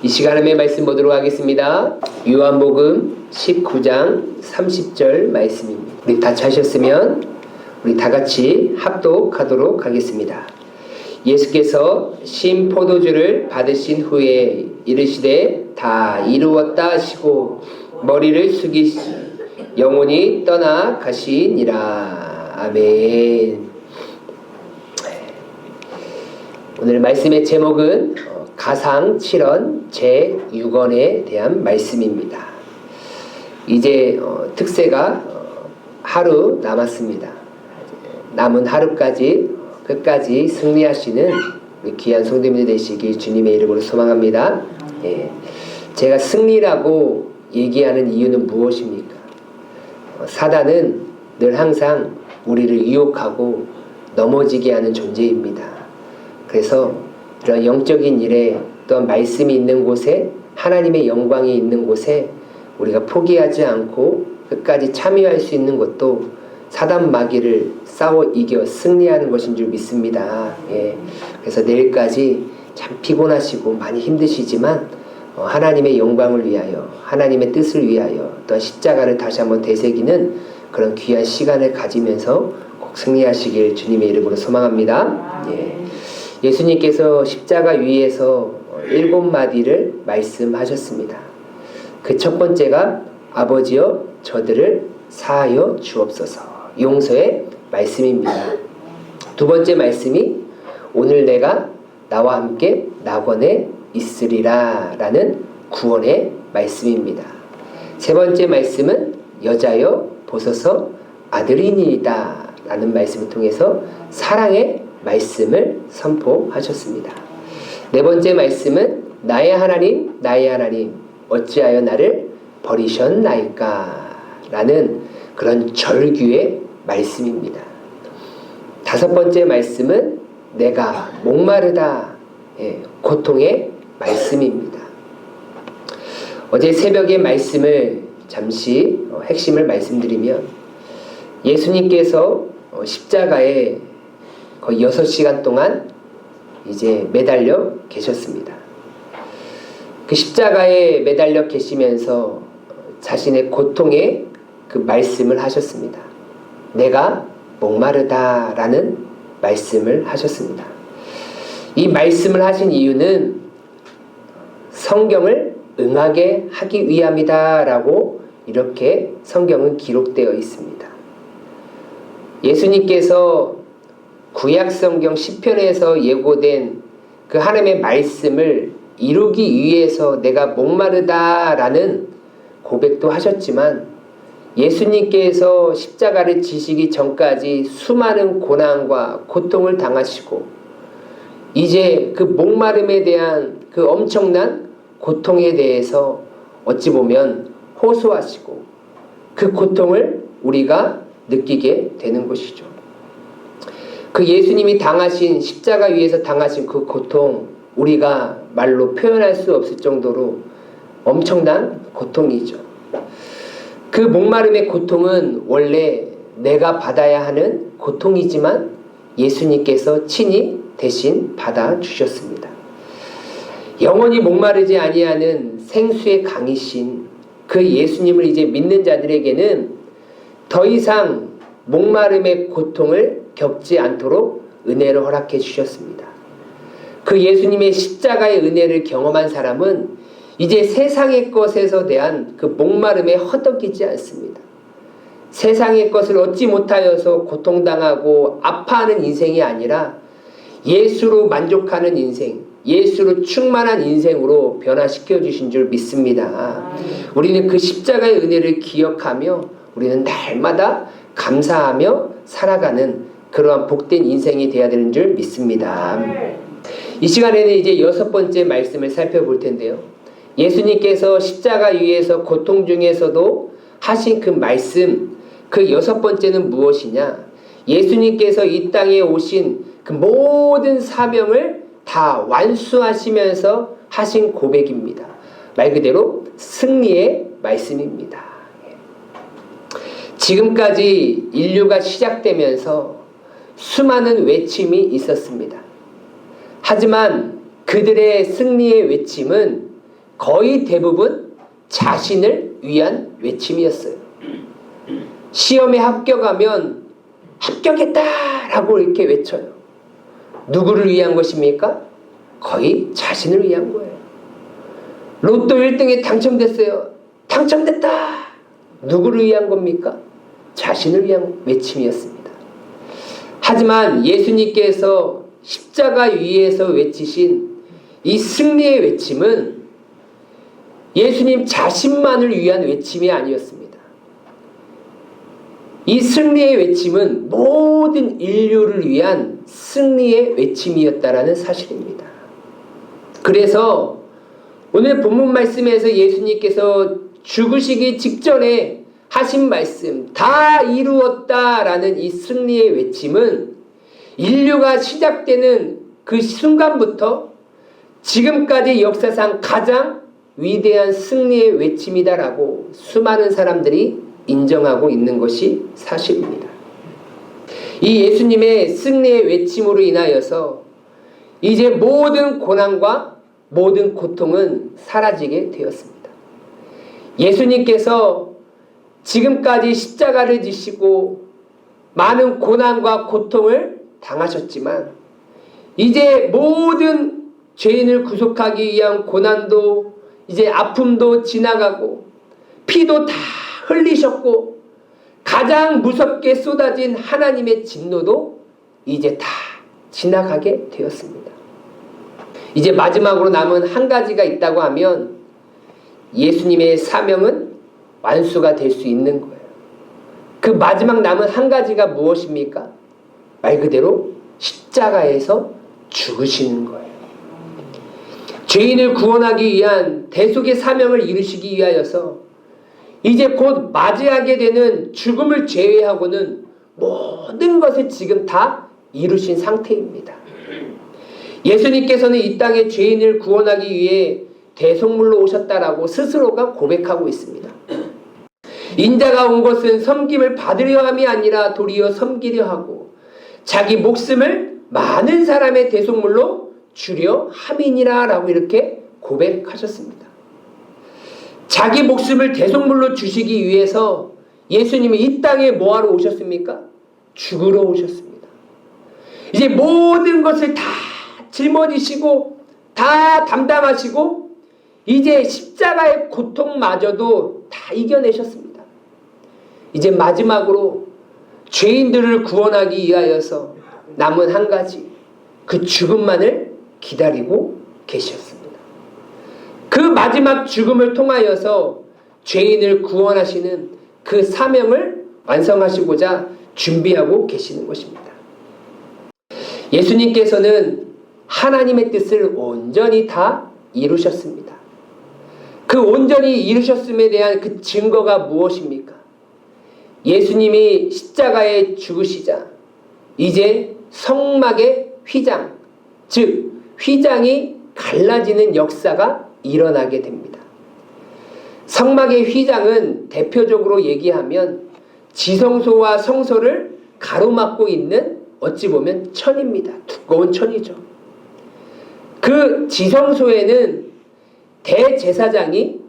이 시간에 말씀 보도록 하겠습니다. 요한복음 19장 30절 말씀입니다. 우리 다 찾으셨으면 우리 다 같이 합독하도록 하겠습니다. 예수께서 신 포도주를 받으신 후에 이르시되 다 이루었다 하시고 머리를 숙이시 영혼이 떠나 가시니라. 아멘. 오늘 말씀의 제목은 가상 7원 제6원에 대한 말씀입니다. 이제 특세가 하루 남았습니다. 남은 하루까지 끝까지 승리하시는 귀한 성도님들 되시길 주님의 이름으로 소망합니다. 제가 승리라고 얘기하는 이유는 무엇입니까? 사단은 늘 항상 우리를 유혹하고 넘어지게 하는 존재입니다. 그래서 이런 영적인 일에 또한 말씀이 있는 곳에 하나님의 영광이 있는 곳에 우리가 포기하지 않고 끝까지 참여할 수 있는 것도 사단 마귀를 싸워 이겨 승리하는 것인 줄 믿습니다. 그래서 내일까지 참 피곤하시고 많이 힘드시지만 하나님의 영광을 위하여 하나님의 뜻을 위하여 또한 십자가를 다시 한번 되새기는 그런 귀한 시간을 가지면서 꼭 승리하시길 주님의 이름으로 소망합니다. 예수님께서 십자가 위에서 7마디를 말씀하셨습니다. 그 첫 번째가 아버지여 저들을 사하여 주옵소서, 용서의 말씀입니다. 두 번째 말씀이 오늘 내가 나와 함께 낙원에 있으리라 라는 구원의 말씀입니다. 세 번째 말씀은 여자여 보소서 아들이니이다 라는 말씀을 통해서 사랑의 말씀을 선포하셨습니다. 네 번째 말씀은 나의 하나님 나의 하나님 어찌하여 나를 버리셨나이까 라는 그런 절규의 말씀입니다. 다섯 번째 말씀은 내가 목마르다, 고통의 말씀입니다. 어제 새벽의 말씀을 잠시 핵심을 말씀드리면 예수님께서 십자가에 거의 6시간 동안 이제 매달려 계셨습니다. 그 십자가에 매달려 계시면서 자신의 고통의 그 말씀을 하셨습니다. 내가 목마르다라는 말씀을 하셨습니다. 이 말씀을 하신 이유는 성경을 응하게 하기 위함이다라고 이렇게 성경은 기록되어 있습니다. 예수님께서 구약성경 시편에서 예고된 그 하나님의 말씀을 이루기 위해서 내가 목마르다라는 고백도 하셨지만 예수님께서 십자가를 지시기 전까지 수많은 고난과 고통을 당하시고 이제 그 목마름에 대한 그 엄청난 고통에 대해서 어찌 보면 호소하시고 그 고통을 우리가 느끼게 되는 것이죠. 그 예수님이 당하신 십자가 위에서 당하신 그 고통 우리가 말로 표현할 수 없을 정도로 엄청난 고통이죠. 그 목마름의 고통은 원래 내가 받아야 하는 고통이지만 예수님께서 친히 대신 받아주셨습니다. 영원히 목마르지 아니하는 생수의 강이신 그 예수님을 이제 믿는 자들에게는 더 이상 목마름의 고통을 겪지 않도록 은혜를 허락해 주셨습니다. 그 예수님의 십자가의 은혜를 경험한 사람은 이제 세상의 것에서 대한 그 목마름에 허덕이지 않습니다. 세상의 것을 얻지 못하여서 고통당하고 아파하는 인생이 아니라 예수로 만족하는 인생, 예수로 충만한 인생으로 변화시켜 주신 줄 믿습니다. 우리는 그 십자가의 은혜를 기억하며 우리는 날마다 감사하며 살아가는 그러한 복된 인생이 되어야 되는 줄 믿습니다. 이 시간에는 이제 6번째 말씀을 살펴볼 텐데요. 예수님께서 십자가 위에서 고통 중에서도 하신 그 말씀, 그 6번째는 무엇이냐? 예수님께서 이 땅에 오신 그 모든 사명을 다 완수하시면서 하신 고백입니다. 말 그대로 승리의 말씀입니다. 지금까지 인류가 시작되면서 수많은 외침이 있었습니다. 하지만 그들의 승리의 외침은 거의 대부분 자신을 위한 외침이었어요. 시험에 합격하면 합격했다라고 이렇게 외쳐요. 누구를 위한 것입니까? 거의 자신을 위한 거예요. 로또 1등에 당첨됐어요. 당첨됐다. 누구를 위한 겁니까? 자신을 위한 외침이었습니다. 하지만 예수님께서 십자가 위에서 외치신 이 승리의 외침은 예수님 자신만을 위한 외침이 아니었습니다. 이 승리의 외침은 모든 인류를 위한 승리의 외침이었다라는 사실입니다. 그래서 오늘 본문 말씀에서 예수님께서 죽으시기 직전에 하신 말씀, 다 이루었다라는 이 승리의 외침은 인류가 시작되는 그 순간부터 지금까지 역사상 가장 위대한 승리의 외침이다라고 수많은 사람들이 인정하고 있는 것이 사실입니다. 이 예수님의 승리의 외침으로 인하여서 이제 모든 고난과 모든 고통은 사라지게 되었습니다. 예수님께서 지금까지 십자가를 지시고 많은 고난과 고통을 당하셨지만 이제 모든 죄인을 구속하기 위한 고난도 이제 아픔도 지나가고 피도 다 흘리셨고 가장 무섭게 쏟아진 하나님의 진노도 이제 다 지나가게 되었습니다. 이제 마지막으로 남은 한 가지가 있다고 하면 예수님의 사명은 완수가 될 수 있는 거예요. 그 마지막 남은 한 가지가 무엇입니까? 말 그대로 십자가에서 죽으시는 거예요. 죄인을 구원하기 위한 대속의 사명을 이루시기 위하여서 이제 곧 맞이하게 되는 죽음을 제외하고는 모든 것을 지금 다 이루신 상태입니다. 예수님께서는 이 땅에 죄인을 구원하기 위해 대속물로 오셨다라고 스스로가 고백하고 있습니다. 인자가 온 것은 섬김을 받으려 함이 아니라 도리어 섬기려 하고 자기 목숨을 많은 사람의 대속물로 주려 함이니라 라고 이렇게 고백하셨습니다. 자기 목숨을 대속물로 주시기 위해서 예수님이 이 땅에 뭐하러 오셨습니까? 죽으러 오셨습니다. 이제 모든 것을 다 짊어지시고 다 담당하시고 이제 십자가의 고통마저도 다 이겨내셨습니다. 이제 마지막으로 죄인들을 구원하기 위하여서 남은 한 가지, 그 죽음만을 기다리고 계셨습니다. 그 마지막 죽음을 통하여서 죄인을 구원하시는 그 사명을 완성하시고자 준비하고 계시는 것입니다. 예수님께서는 하나님의 뜻을 온전히 다 이루셨습니다. 그 온전히 이루셨음에 대한 그 증거가 무엇입니까? 예수님이 십자가에 죽으시자 이제 성막의 휘장, 즉 휘장이 갈라지는 역사가 일어나게 됩니다. 성막의 휘장은 대표적으로 얘기하면 지성소와 성소를 가로막고 있는 어찌 보면 천입니다. 두꺼운 천이죠. 그 지성소에는 대제사장이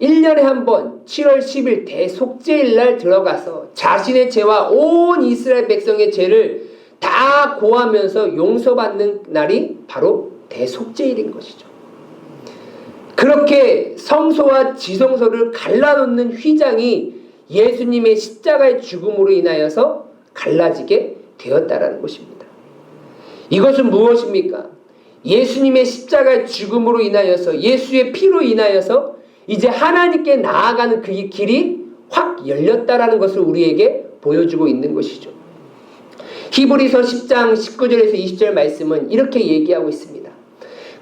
1년에 한 번 7월 10일 대속죄일 날 들어가서 자신의 죄와 온 이스라엘 백성의 죄를 다 고하면서 용서받는 날이 바로 대속죄일인 것이죠. 그렇게 성소와 지성소를 갈라놓는 휘장이 예수님의 십자가의 죽음으로 인하여서 갈라지게 되었다라는 것입니다. 이것은 무엇입니까? 예수님의 십자가의 죽음으로 인하여서 예수의 피로 인하여서 이제 하나님께 나아가는 그 길이 확 열렸다라는 것을 우리에게 보여주고 있는 것이죠. 히브리서 10장 19절에서 20절 말씀은 이렇게 얘기하고 있습니다.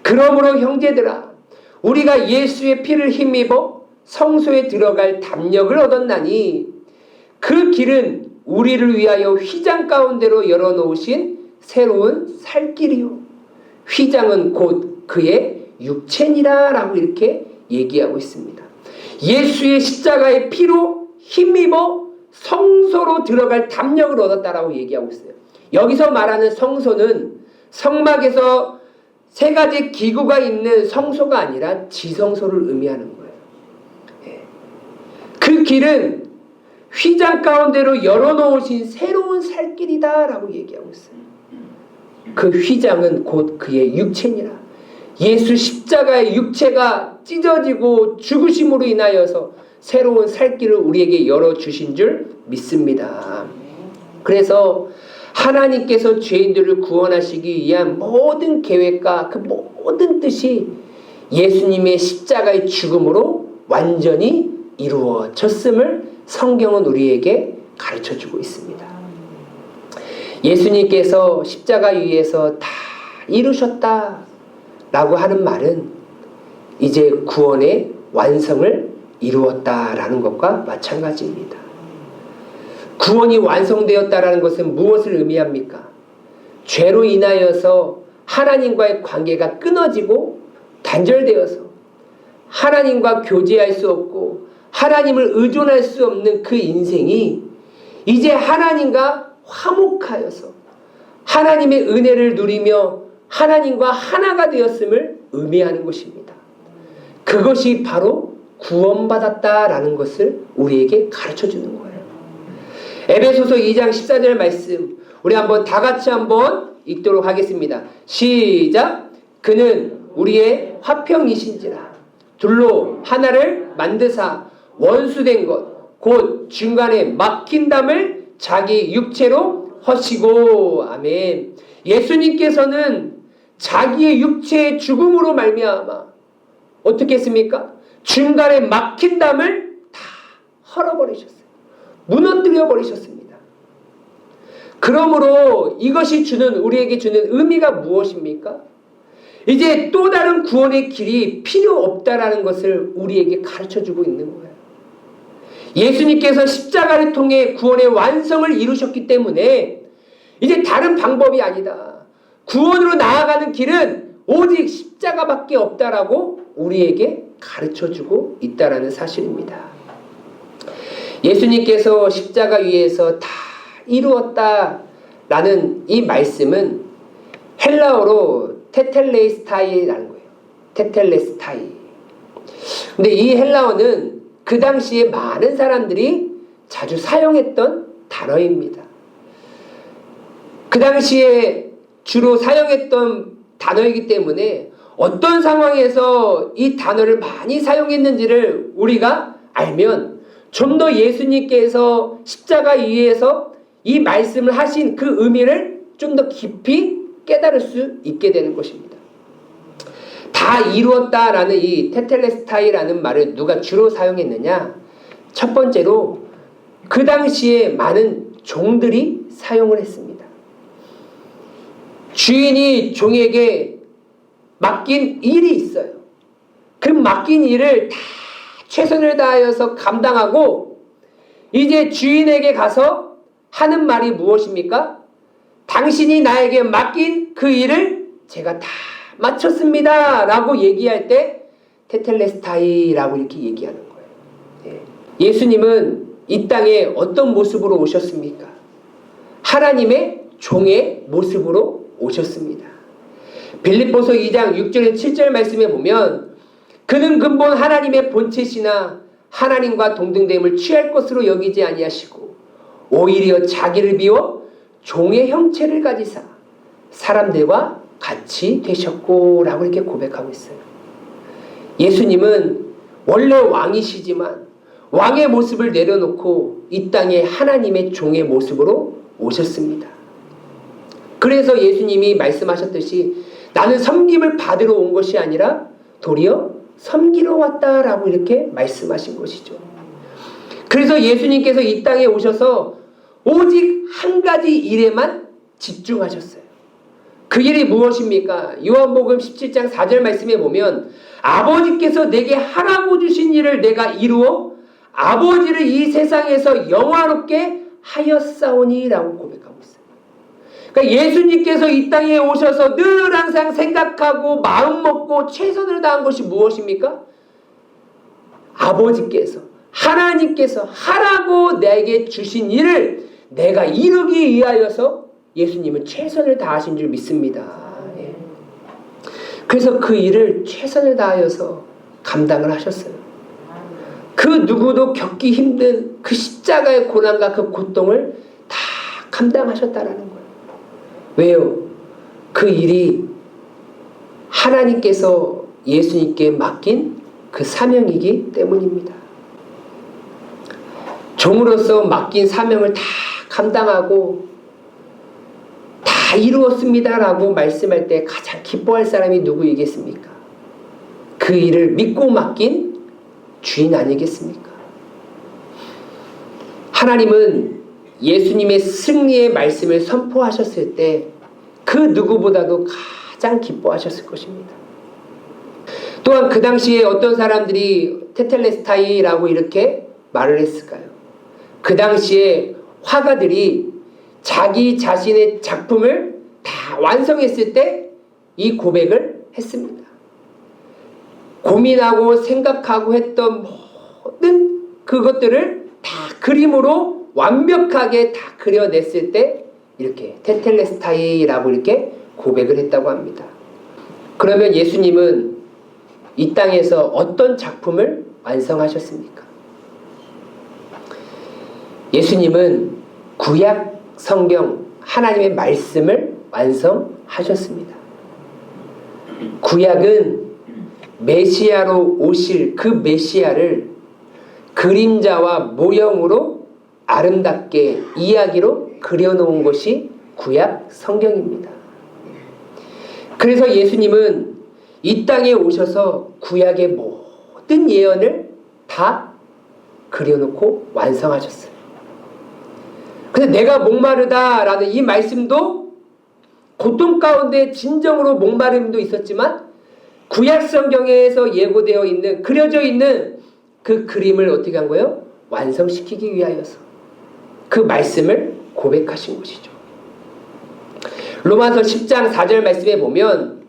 그러므로 형제들아 우리가 예수의 피를 힘입어 성소에 들어갈 담력을 얻었나니 그 길은 우리를 위하여 휘장 가운데로 열어놓으신 새로운 살 길이요 휘장은 곧 그의 육체니라 라고 이렇게 얘기하고 있습니다. 예수의 십자가의 피로 힘입어 성소로 들어갈 담력을 얻었다라고 얘기하고 있어요. 여기서 말하는 성소는 성막에서 세 가지 기구가 있는 성소가 아니라 지성소를 의미하는 거예요. 그 길은 휘장 가운데로 열어놓으신 새로운 살 길이다라고 얘기하고 있어요. 그 휘장은 곧 그의 육체니라. 예수 십자가의 육체가 찢어지고 죽으심으로 인하여서 새로운 살 길을 우리에게 열어주신 줄 믿습니다. 그래서 하나님께서 죄인들을 구원하시기 위한 모든 계획과 그 모든 뜻이 예수님의 십자가의 죽음으로 완전히 이루어졌음을 성경은 우리에게 가르쳐주고 있습니다. 예수님께서 십자가 위에서 다 이루셨다 라고 하는 말은 이제 구원의 완성을 이루었다라는 것과 마찬가지입니다. 구원이 완성되었다라는 것은 무엇을 의미합니까? 죄로 인하여서 하나님과의 관계가 끊어지고 단절되어서 하나님과 교제할 수 없고 하나님을 의존할 수 없는 그 인생이 이제 하나님과 화목하여서 하나님의 은혜를 누리며 하나님과 하나가 되었음을 의미하는 것입니다. 그것이 바로 구원받았다라는 것을 우리에게 가르쳐주는 거예요. 에베소서 2장 14절 말씀 우리 한번 다 같이 한번 읽도록 하겠습니다. 시작. 그는 우리의 화평이신지라 둘로 하나를 만드사 원수된 것 곧 중간에 막힌 담을 자기 육체로 허시고. 아멘. 예수님께서는 자기의 육체의 죽음으로 말미암아 어떻게 했습니까? 중간에 막힌 담을 다 헐어버리셨어요. 무너뜨려 버리셨습니다. 그러므로 이것이 우리에게 주는 의미가 무엇입니까? 이제 또 다른 구원의 길이 필요 없다라는 것을 우리에게 가르쳐주고 있는 거예요. 예수님께서 십자가를 통해 구원의 완성을 이루셨기 때문에 이제 다른 방법이 아니다. 구원으로 나아가는 길은 오직 십자가밖에 없다라고 우리에게 가르쳐주고 있다라는 사실입니다. 예수님께서 십자가 위에서 다 이루었다라는 이 말씀은 헬라어로 테텔레스타이라는 거예요. 테텔레스타이. 근데 이 헬라어는 그 당시에 많은 사람들이 자주 사용했던 단어입니다. 그 당시에 주로 사용했던 단어이기 때문에 어떤 상황에서 이 단어를 많이 사용했는지를 우리가 알면 좀 더 예수님께서 십자가 위에서 이 말씀을 하신 그 의미를 좀 더 깊이 깨달을 수 있게 되는 것입니다. 다 이루었다라는 이 테텔레스타이라는 말을 누가 주로 사용했느냐? 첫 번째로 그 당시에 많은 종들이 사용을 했습니다. 주인이 종에게 맡긴 일이 있어요. 그 맡긴 일을 다 최선을 다하여서 감당하고 이제 주인에게 가서 하는 말이 무엇입니까? 당신이 나에게 맡긴 그 일을 제가 다 마쳤습니다 라고 얘기할 때 테텔레스타이라고 이렇게 얘기하는 거예요. 예수님은 이 땅에 어떤 모습으로 오셨습니까? 하나님의 종의 모습으로 오셨습니다. 빌립보서 2장 6절에 7절 말씀에 보면 그는 근본 하나님의 본체시나 하나님과 동등됨을 취할 것으로 여기지 아니하시고 오히려 자기를 비워 종의 형체를 가지사 사람들과 같이 되셨고 라고 이렇게 고백하고 있어요. 예수님은 원래 왕이시지만 왕의 모습을 내려놓고 이 땅에 하나님의 종의 모습으로 오셨습니다. 그래서 예수님이 말씀하셨듯이 나는 섬김을 받으러 온 것이 아니라 도리어 섬기러 왔다라고 이렇게 말씀하신 것이죠. 그래서 예수님께서 이 땅에 오셔서 오직 한 가지 일에만 집중하셨어요. 그 일이 무엇입니까? 요한복음 17장 4절 말씀에 보면 아버지께서 내게 하라고 주신 일을 내가 이루어 아버지를 이 세상에서 영화롭게 하였사오니 라고 고백하고 있어요. 그러니까 예수님께서 이 땅에 오셔서 늘 항상 생각하고 마음먹고 최선을 다한 것이 무엇입니까? 아버지께서 하나님께서 하라고 내게 주신 일을 내가 이루기 위하여서 예수님은 최선을 다하신 줄 믿습니다. 그래서 그 일을 최선을 다하여서 감당을 하셨어요. 그 누구도 겪기 힘든 그 십자가의 고난과 그 고통을 다 감당하셨다라는 거예요. 왜요? 그 일이 하나님께서 예수님께 맡긴 그 사명이기 때문입니다. 종으로서 맡긴 사명을 다 감당하고 다 이루었습니다라고 말씀할 때 가장 기뻐할 사람이 누구이겠습니까? 그 일을 믿고 맡긴 주인 아니겠습니까? 하나님은 예수님의 승리의 말씀을 선포하셨을 때 그 누구보다도 가장 기뻐하셨을 것입니다. 또한 그 당시에 어떤 사람들이 테텔레스타이라고 이렇게 말을 했을까요? 그 당시에 화가들이 자기 자신의 작품을 다 완성했을 때 이 고백을 했습니다. 고민하고 생각하고 했던 모든 그것들을 다 그림으로 완벽하게 다 그려냈을 때 이렇게 테텔레스타이라고 이렇게 고백을 했다고 합니다. 그러면 예수님은 이 땅에서 어떤 작품을 완성하셨습니까? 예수님은 구약 성경 하나님의 말씀을 완성하셨습니다. 구약은 메시아로 오실 그 메시아를 그림자와 모형으로 아름답게 이야기로 그려놓은 것이 구약 성경입니다. 그래서 예수님은 이 땅에 오셔서 구약의 모든 예언을 다 그려놓고 완성하셨어요. 근데 내가 목마르다라는 이 말씀도 고통 가운데 진정으로 목마름도 있었지만 구약 성경에서 예고되어 있는 그려져 있는 그 그림을 어떻게 한 거예요? 완성시키기 위하여서 그 말씀을 고백하신 것이죠. 로마서 10장 4절 말씀에 보면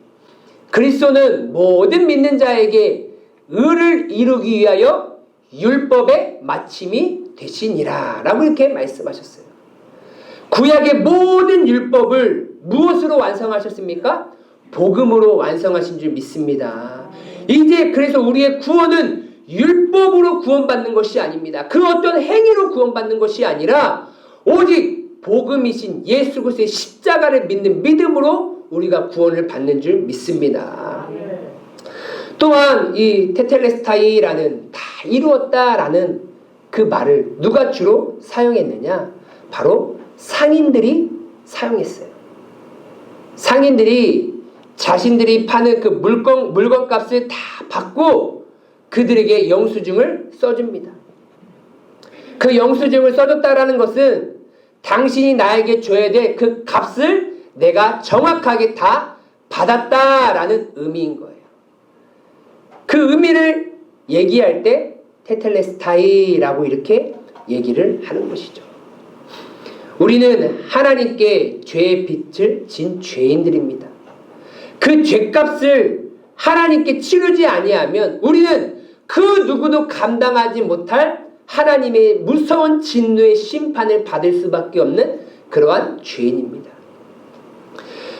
그리스도는 모든 믿는 자에게 의를 이루기 위하여 율법의 마침이 되시니라 라고 이렇게 말씀하셨어요. 구약의 모든 율법을 무엇으로 완성하셨습니까? 복음으로 완성하신 줄 믿습니다. 이제 그래서 우리의 구원은 율법으로 구원받는 것이 아닙니다. 그 어떤 행위로 구원받는 것이 아니라 오직 복음이신 예수 그리스도의 십자가를 믿는 믿음으로 우리가 구원을 받는 줄 믿습니다. 또한 이 테텔레스타이라는 다 이루었다라는 그 말을 누가 주로 사용했느냐? 바로 상인들이 사용했어요. 상인들이 자신들이 파는 그 물건값을 다 받고 그들에게 영수증을 써줍니다. 그 영수증을 써줬다라는 것은 당신이 나에게 줘야 될 그 값을 내가 정확하게 다 받았다라는 의미인 거예요. 그 의미를 얘기할 때 테텔레스타이라고 이렇게 얘기를 하는 것이죠. 우리는 하나님께 죄의 빚을 진 죄인들입니다. 그 죄값을 하나님께 치르지 아니하면 우리는 그 누구도 감당하지 못할 하나님의 무서운 진노의 심판을 받을 수밖에 없는 그러한 죄인입니다.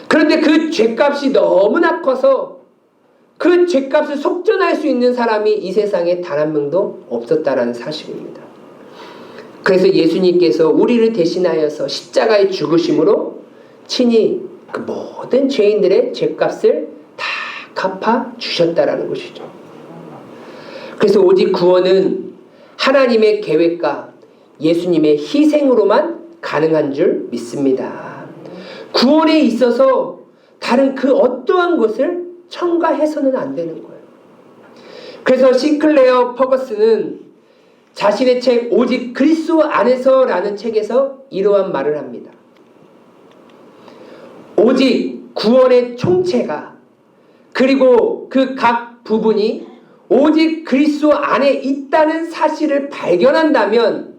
그런데 그 죄값이 너무나 커서 그 죄값을 속전할 수 있는 사람이 이 세상에 단 한 명도 없었다라는 사실입니다. 그래서 예수님께서 우리를 대신하여서 십자가의 죽으심으로 친히 그 모든 죄인들의 죄값을 다 갚아 주셨다라는 것이죠. 그래서 오직 구원은 하나님의 계획과 예수님의 희생으로만 가능한 줄 믿습니다. 구원에 있어서 다른 그 어떠한 것을 첨가해서는 안 되는 거예요. 그래서 싱클레어 퍼거슨은 자신의 책 오직 그리스도 안에서라는 책에서 이러한 말을 합니다. 오직 구원의 총체가 그리고 그 각 부분이 오직 그리스도 안에 있다는 사실을 발견한다면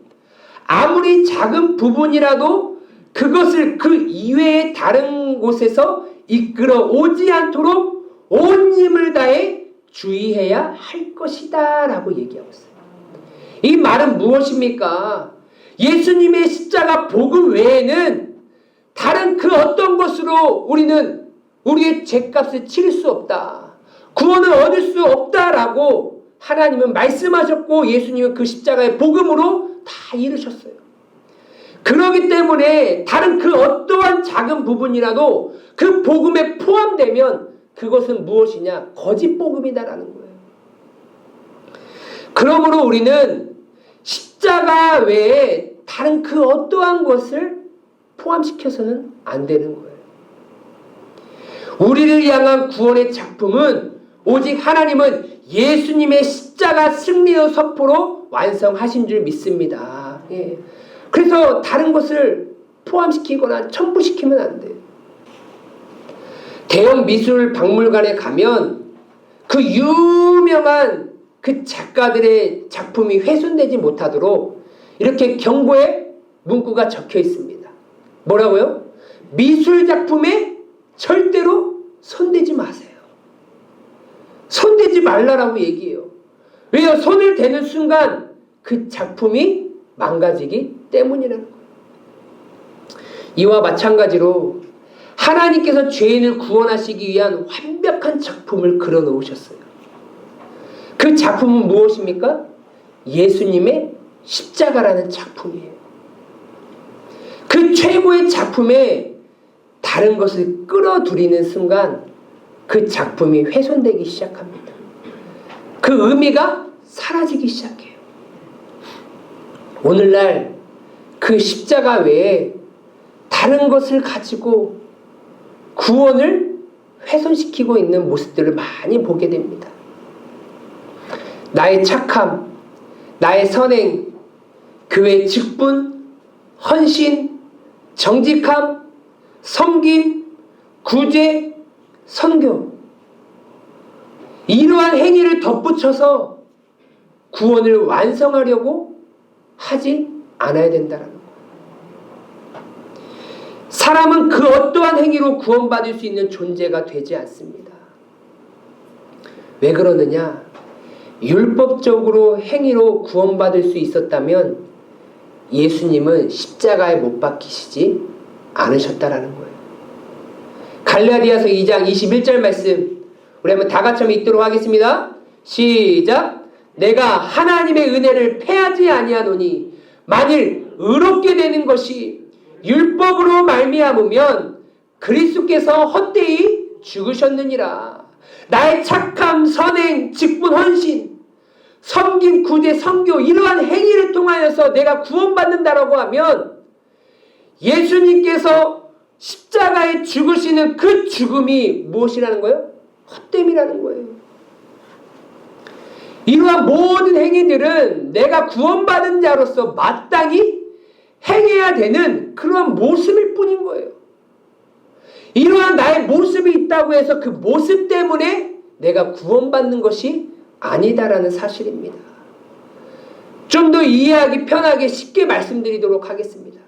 아무리 작은 부분이라도 그것을 그 이외의 다른 곳에서 이끌어 오지 않도록 온 힘을 다해 주의해야 할 것이다 라고 얘기하고 있어요. 이 말은 무엇입니까? 예수님의 십자가 복음 외에는 다른 그 어떤 것으로 우리는 우리의 죄값을 치를 수 없다. 구원을 얻을 수 없다라고 하나님은 말씀하셨고 예수님은 그 십자가의 복음으로 다 이루셨어요. 그렇기 때문에 다른 그 어떠한 작은 부분이라도 그 복음에 포함되면 그것은 무엇이냐? 거짓 복음이다라는 거예요. 그러므로 우리는 십자가 외에 다른 그 어떠한 것을 포함시켜서는 안 되는 거예요. 우리를 향한 구원의 작품은 오직 하나님은 예수님의 십자가 승리의 선포로 완성하신 줄 믿습니다. 예. 그래서 다른 것을 포함시키거나 첨부시키면 안 돼요. 대형 미술 박물관에 가면 그 유명한 그 작가들의 작품이 훼손되지 못하도록 이렇게 경고의 문구가 적혀 있습니다. 뭐라고요? 미술 작품에 절대로 손대지 마세요. 손대지 말라라고 얘기해요. 왜요? 손을 대는 순간 그 작품이 망가지기 때문이라는 거예요. 이와 마찬가지로 하나님께서 죄인을 구원하시기 위한 완벽한 작품을 그려 놓으셨어요. 그 작품은 무엇입니까? 예수님의 십자가라는 작품이에요. 그 최고의 작품에 다른 것을 끌어들이는 순간 그 작품이 훼손되기 시작합니다. 그 의미가 사라지기 시작해요. 오늘날 그 십자가 외에 다른 것을 가지고 구원을 훼손시키고 있는 모습들을 많이 보게 됩니다. 나의 착함, 나의 선행, 교회 직분, 헌신, 정직함, 섬김, 구제, 선교, 이러한 행위를 덧붙여서 구원을 완성하려고 하지 않아야 된다는 거예요. 사람은 그 어떠한 행위로 구원받을 수 있는 존재가 되지 않습니다. 왜 그러느냐? 율법적으로 행위로 구원받을 수 있었다면 예수님은 십자가에 못 박히시지 않으셨다라는 거예요. 갈라디아서 2장 21절 말씀 우리 한번 다 같이 한번 읽도록 하겠습니다. 시작. 내가 하나님의 은혜를 패하지 아니하노니 만일 의롭게 되는 것이 율법으로 말미암으면 그리스도께서 헛되이 죽으셨느니라. 나의 착함, 선행, 직분, 헌신, 섬김, 구제, 선교 이러한 행위를 통하여서 내가 구원받는다라고 하면 예수님께서 십자가에 죽으시는 그 죽음이 무엇이라는 거예요? 헛됨이라는 거예요. 이러한 모든 행위들은 내가 구원받은 자로서 마땅히 행해야 되는 그러한 모습일 뿐인 거예요. 이러한 나의 모습이 있다고 해서 그 모습 때문에 내가 구원받는 것이 아니다라는 사실입니다. 좀 더 이해하기 편하게 쉽게 말씀드리도록 하겠습니다.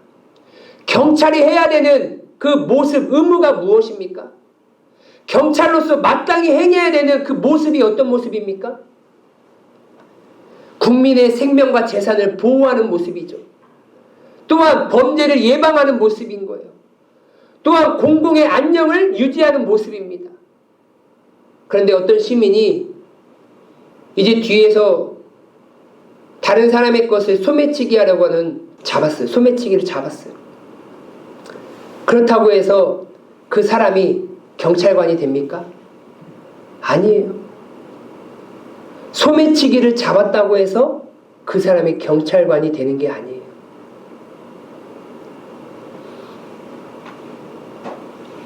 경찰이 해야 되는 그 모습, 의무가 무엇입니까? 경찰로서 마땅히 행해야 되는 그 모습이 어떤 모습입니까? 국민의 생명과 재산을 보호하는 모습이죠. 또한 범죄를 예방하는 모습인 거예요. 또한 공공의 안녕을 유지하는 모습입니다. 그런데 어떤 시민이 이제 뒤에서 다른 사람의 것을 소매치기 하려고 하는 소매치기를 잡았어요. 그렇다고 해서 그 사람이 경찰관이 됩니까? 아니에요. 소매치기를 잡았다고 해서 그 사람이 경찰관이 되는 게 아니에요.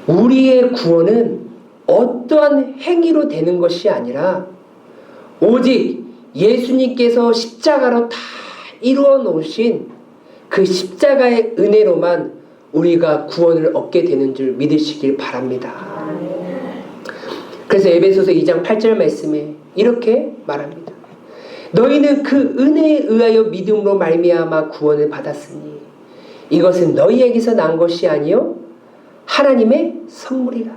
우리의 구원은 어떠한 행위로 되는 것이 아니라 오직 예수님께서 십자가로 다 이루어 놓으신 그 십자가의 은혜로만 우리가 구원을 얻게 되는 줄 믿으시길 바랍니다. 그래서 에베소서 2장 8절 말씀에 이렇게 말합니다. 너희는 그 은혜에 의하여 믿음으로 말미암아 구원을 받았으니 이것은 너희에게서 난 것이 아니요 하나님의 선물이라.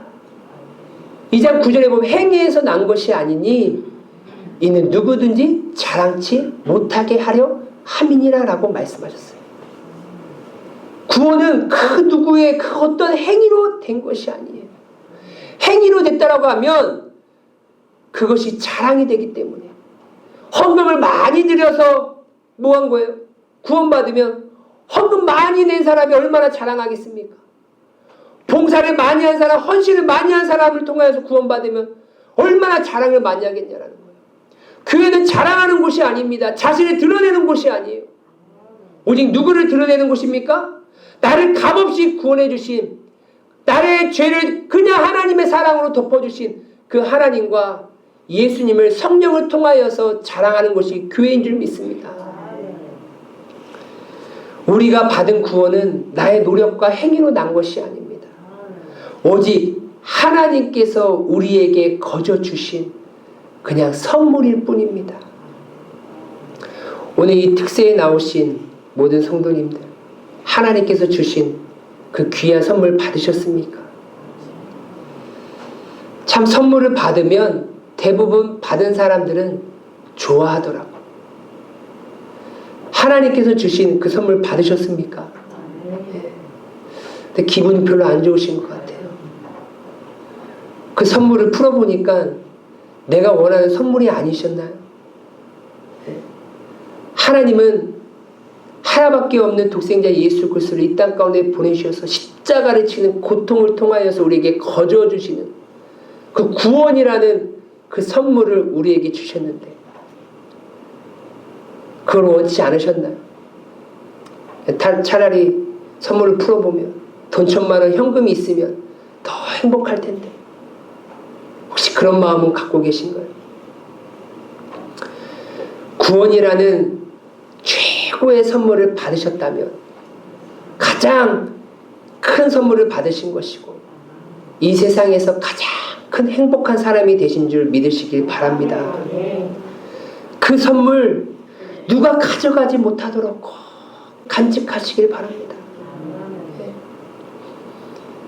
2장 9절에 보면 행위에서 난 것이 아니니 이는 누구든지 자랑치 못하게 하려 함이니라 라고 말씀하셨어요. 구원은 그 누구의 그 어떤 행위로 된 것이 아니에요. 행위로 됐다라고 하면 그것이 자랑이 되기 때문에 헌금을 많이 드려서 뭐 한 거예요? 구원받으면 헌금 많이 낸 사람이 얼마나 자랑하겠습니까? 봉사를 많이 한 사람, 헌신을 많이 한 사람을 통하여서 구원받으면 얼마나 자랑을 많이 하겠냐라는 거예요. 교회는 자랑하는 곳이 아닙니다. 자신을 드러내는 곳이 아니에요. 오직 누구를 드러내는 곳입니까? 나를 값없이 구원해 주신, 나의 죄를 그냥 하나님의 사랑으로 덮어주신 그 하나님과 예수님을 성령을 통하여서 자랑하는 것이 교회인 줄 믿습니다. 우리가 받은 구원은 나의 노력과 행위로 난 것이 아닙니다. 오직 하나님께서 우리에게 거저 주신 그냥 선물일 뿐입니다. 오늘 이 특세에 나오신 모든 성도님들, 하나님께서 주신 그 귀한 선물 받으셨습니까? 참 선물을 받으면 대부분 받은 사람들은 좋아하더라고요. 하나님께서 주신 그 선물 받으셨습니까? 네. 근데 기분이 별로 안 좋으신 것 같아요. 그 선물을 풀어보니까 내가 원하는 선물이 아니셨나요? 네. 하나님은 하나밖에 없는 독생자 예수 그리스도를 이 땅 가운데 보내주셔서 십자가를 치는 고통을 통하여서 우리에게 거저 주시는 그 구원이라는 그 선물을 우리에게 주셨는데 그걸 원치 않으셨나요? 차라리 선물을 풀어보면 돈 1,000만 원 현금이 있으면 더 행복할 텐데 혹시 그런 마음은 갖고 계신가요? 구원이라는 최고의 선물을 받으셨다면 가장 큰 선물을 받으신 것이고 이 세상에서 가장 큰 행복한 사람이 되신 줄 믿으시길 바랍니다. 그 선물 누가 가져가지 못하도록 꼭 간직하시길 바랍니다.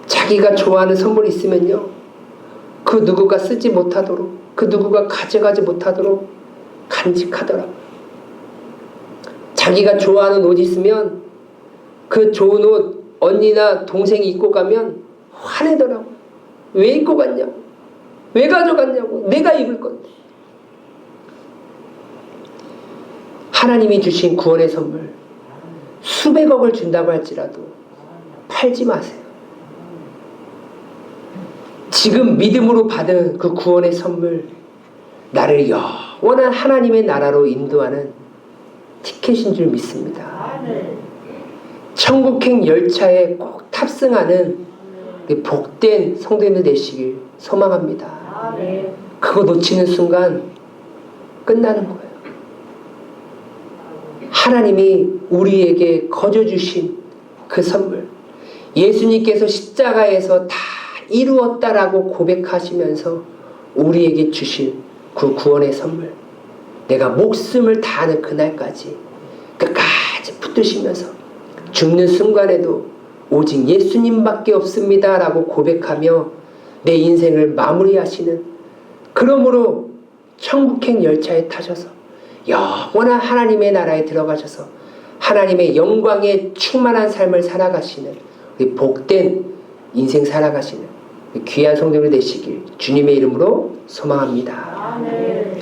자기가 좋아하는 선물이 있으면요, 그 누구가 쓰지 못하도록, 그 누구가 가져가지 못하도록 간직하더라고요. 자기가 좋아하는 옷 있으면 그 좋은 옷 언니나 동생이 입고 가면 화내더라고요. 왜 입고 갔냐고, 왜 가져갔냐고, 내가 입을 건데. 하나님이 주신 구원의 선물 수백억을 준다고 할지라도 팔지 마세요. 지금 믿음으로 받은 그 구원의 선물, 나를 영원한 하나님의 나라로 인도하는 티켓인 줄 믿습니다. 천국행 열차에 꼭 탑승하는 복된 성도님들 되시길 소망합니다. 그거 놓치는 순간 끝나는 거예요. 하나님이 우리에게 거저 주신 그 선물, 예수님께서 십자가에서 다 이루었다라고 고백하시면서 우리에게 주신 그 구원의 선물, 내가 목숨을 다하는 그날까지 끝까지 붙드시면서 죽는 순간에도 오직 예수님밖에 없습니다 라고 고백하며 내 인생을 마무리하시는, 그러므로 천국행 열차에 타셔서 영원한 하나님의 나라에 들어가셔서 하나님의 영광에 충만한 삶을 살아가시는 우리 복된 인생 살아가시는 귀한 성도들 되시길 주님의 이름으로 소망합니다. 아멘.